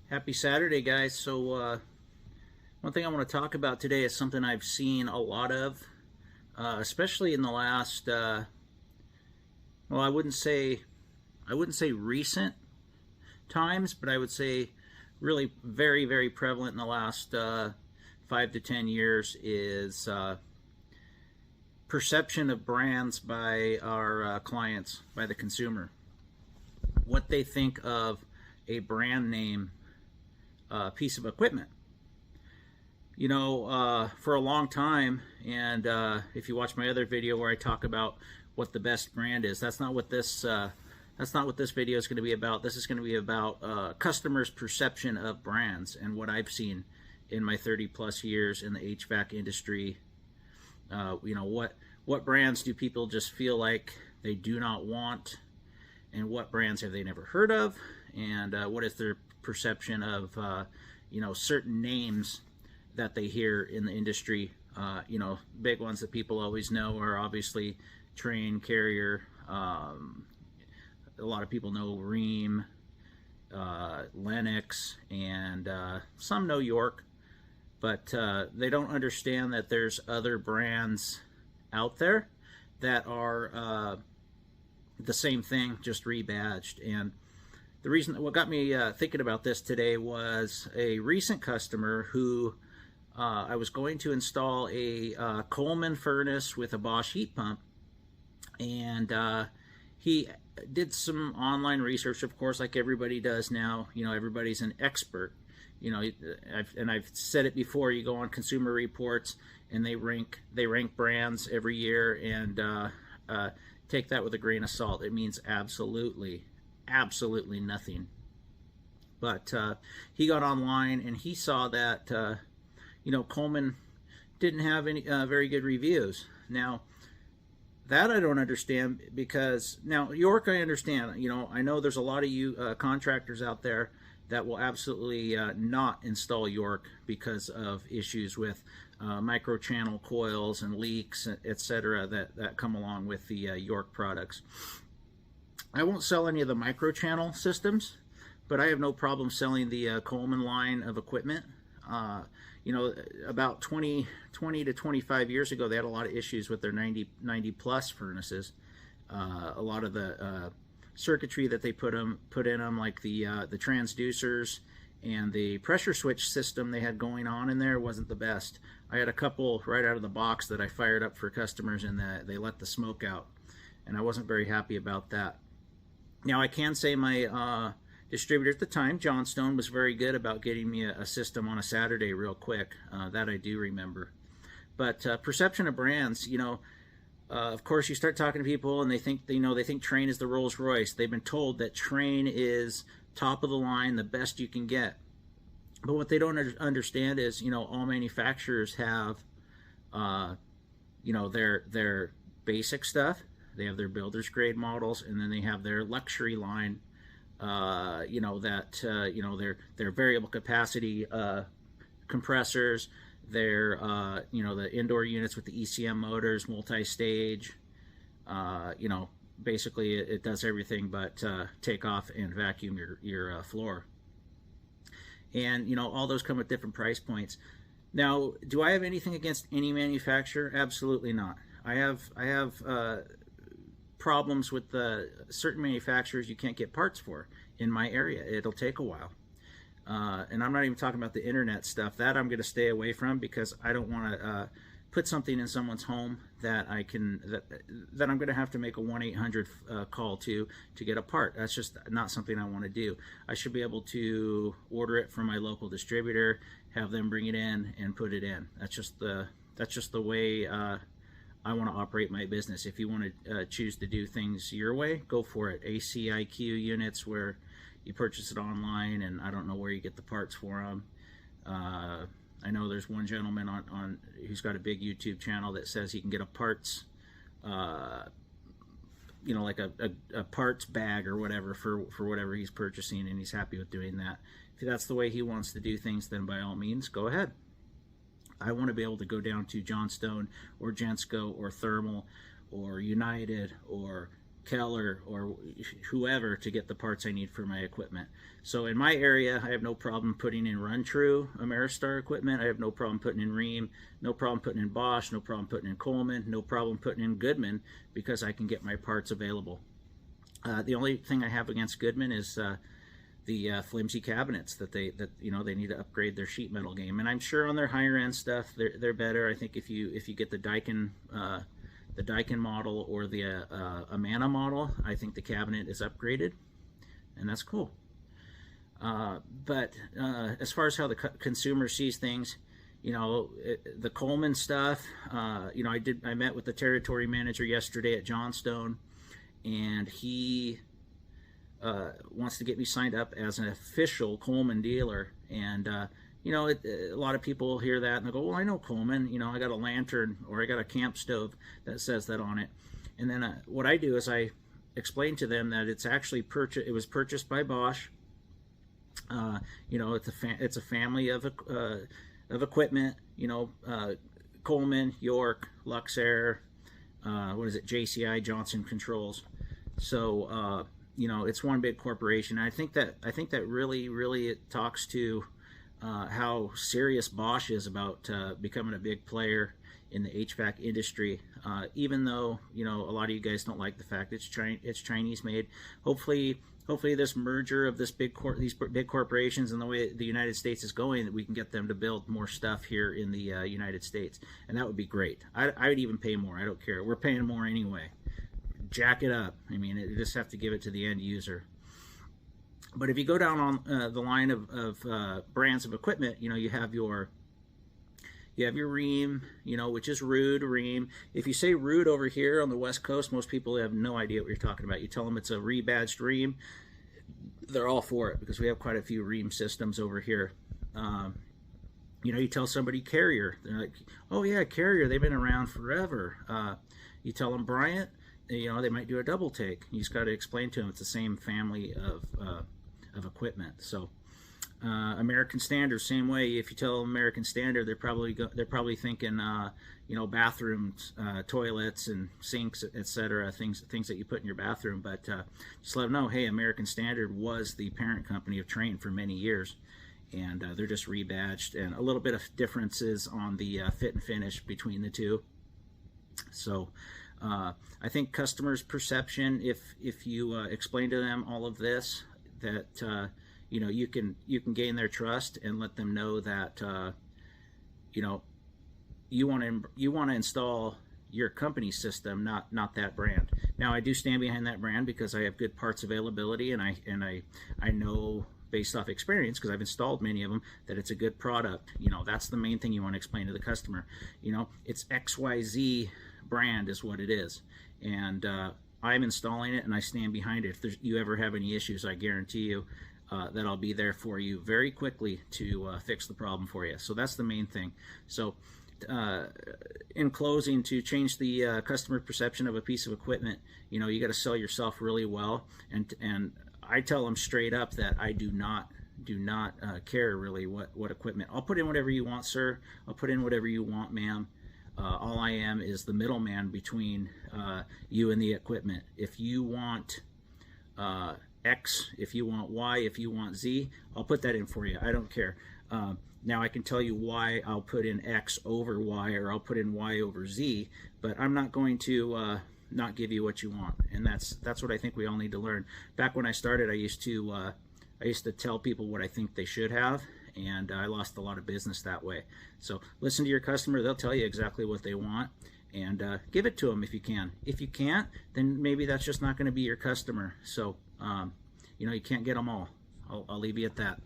Happy Saturday, guys. One thing I want to talk about today is something I've seen a lot of, especially in the last. Well, I wouldn't say recent times, but I would say really very, very prevalent in the last 5 to 10 years is perception of brands by our clients, by the consumer. What they think of a brand name piece of equipment. For a long time, and if you watch my other video where I talk about what the best brand is, that's not what this video is going to be about. This is going to be about customers' perception of brands and what I've seen in my 30 plus years in the HVAC industry. What brands do people just feel like they do not want, and what brands have they never heard of, and what is their perception of certain names that they hear in the industry. Big ones that people always know are obviously Trane, Carrier. A lot of people know Rheem, Lennox, and some know York, but they don't understand that there's other brands out there that are the same thing, just rebadged. And the reason, what got me thinking about this today was a recent customer who I was going to install a Coleman furnace with a Bosch heat pump, and he did some online research, of course, like everybody does now. Everybody's an expert. I've said it before. You go on Consumer Reports, and they rank brands every year, and take that with a grain of salt. It means absolutely nothing. But he got online and he saw that Coleman didn't have any very good reviews. Now, that I don't understand, because now York I understand. I know there's a lot of you contractors out there that will absolutely not install York because of issues with microchannel coils and leaks, etc. that come along with the York products. I won't sell any of the microchannel systems, but I have no problem selling the Coleman line of equipment. About 20 to 25 years ago, they had a lot of issues with their 90 plus furnaces. A lot of the circuitry that they put in them, like the transducers and the pressure switch system they had going on in there, wasn't the best. I had a couple right out of the box that I fired up for customers, and they let the smoke out, and I wasn't very happy about that. Now, I can say my distributor at the time, Johnstone, was very good about getting me a system on a Saturday real quick. That I do remember. But perception of brands, of course, you start talking to people and they think Trane is the Rolls Royce. They've been told that Trane is top of the line, the best you can get. But what they don't understand is, all manufacturers have, their basic stuff. They have their builder's grade models, and then they have their luxury line. Their variable capacity compressors, their the indoor units with the ECM motors, multi-stage. Basically it does everything but take off and vacuum your floor. And all those come with different price points. Now, do I have anything against any manufacturer? Absolutely not. I have problems with certain manufacturers you can't get parts for in my area. It'll take a while. And I'm not even talking about the internet stuff. That I'm going to stay away from, because I don't want to put something in someone's home that that I'm going to have to make a 1-800 call to get a part. That's just not something I want to do. I should be able to order it from my local distributor, have them bring it in and put it in. That's just the way I want to operate my business. If you want to choose to do things your way, go for it. ACIQ units, where you purchase it online, and I don't know where you get the parts for them. I know there's one gentleman on who's got a big YouTube channel that says he can get a parts, like a parts bag or whatever for whatever he's purchasing, and he's happy with doing that. If that's the way he wants to do things, then by all means, go ahead. I want to be able to go down to Johnstone or Gensco or Thermal or United or Keller or whoever to get the parts I need for my equipment. So in my area, I have no problem putting in Run True Ameristar equipment. I have no problem putting in Rheem, no problem putting in Bosch, no problem putting in Coleman, no problem putting in Goodman, because I can get my parts available. The only thing I have against Goodman is the flimsy cabinets that they need to upgrade their sheet metal game. And I'm sure on their higher end stuff they're better. I think if you get the Daikin model or the Amana model, I think the cabinet is upgraded, and that's cool. But as far as how the consumer sees things, the Coleman stuff, I met with the territory manager yesterday at Johnstone, and he wants to get me signed up as an official Coleman dealer. And a lot of people hear that and they go, well, I know Coleman, I got a lantern or I got a camp stove that says that on it. And then what I do is I explain to them that it's actually it was purchased by Bosch. It's a family of equipment, Coleman, York, Luxair, JCI, Johnson Controls. So it's one big corporation. And I think that really it talks to how serious Bosch is about becoming a big player in the HVAC industry. Even though a lot of you guys don't like the fact it's Chinese made. Hopefully this merger of these big corporations and the way the United States is going, that we can get them to build more stuff here in the United States, and that would be great. I would even pay more. I don't care. We're paying more anyway. Jack it up. I mean, you just have to give it to the end user. But if you go down on the line of brands of equipment, you have your Rheem, which is Rude Rheem. If you say Rude over here on the West Coast, most people have no idea what you're talking about. You tell them it's a rebadged Rheem, they're all for it, because we have quite a few Rheem systems over here. You tell somebody Carrier, they're like, oh yeah, Carrier, they've been around forever. You tell them Bryant, they might do a double take. You just got to explain to them it's the same family of equipment. So American Standard, same way. If you tell them American Standard, they're probably thinking bathrooms, toilets and sinks, etc., things that you put in your bathroom. But just let them know, hey, American Standard was the parent company of Trane for many years, and they're just rebadged, and a little bit of differences on the fit and finish between the two. So I think customers' perception, if you explain to them all of this, that you can gain their trust and let them know that you want to install your company system, not that brand. Now, I do stand behind that brand because I have good parts availability, and I know based off experience, because I've installed many of them, that it's a good product. That's the main thing you want to explain to the customer. It's XYZ brand is what it is, and I'm installing it and I stand behind it. If you ever have any issues, I guarantee you that I'll be there for you very quickly to fix the problem for you. So that's the main thing. So in closing, to change the customer perception of a piece of equipment, you got to sell yourself really well, and I tell them straight up that I do not care really what equipment. I'll put in whatever you want, sir. I'll put in whatever you want, ma'am. All I am is the middleman between you and the equipment. If you want X, if you want Y, if you want Z, I'll put that in for you. I don't care. Now I can tell you why I'll put in X over Y, or I'll put in Y over Z, but I'm not going to not give you what you want. And that's what I think we all need to learn. Back when I started, I used to tell people what I think they should have, and I lost a lot of business that way. So listen to your customer. They'll tell you exactly what they want, and give it to them if you can. If you can't, then maybe that's just not going to be your customer. So you can't get them all. I'll leave you at that.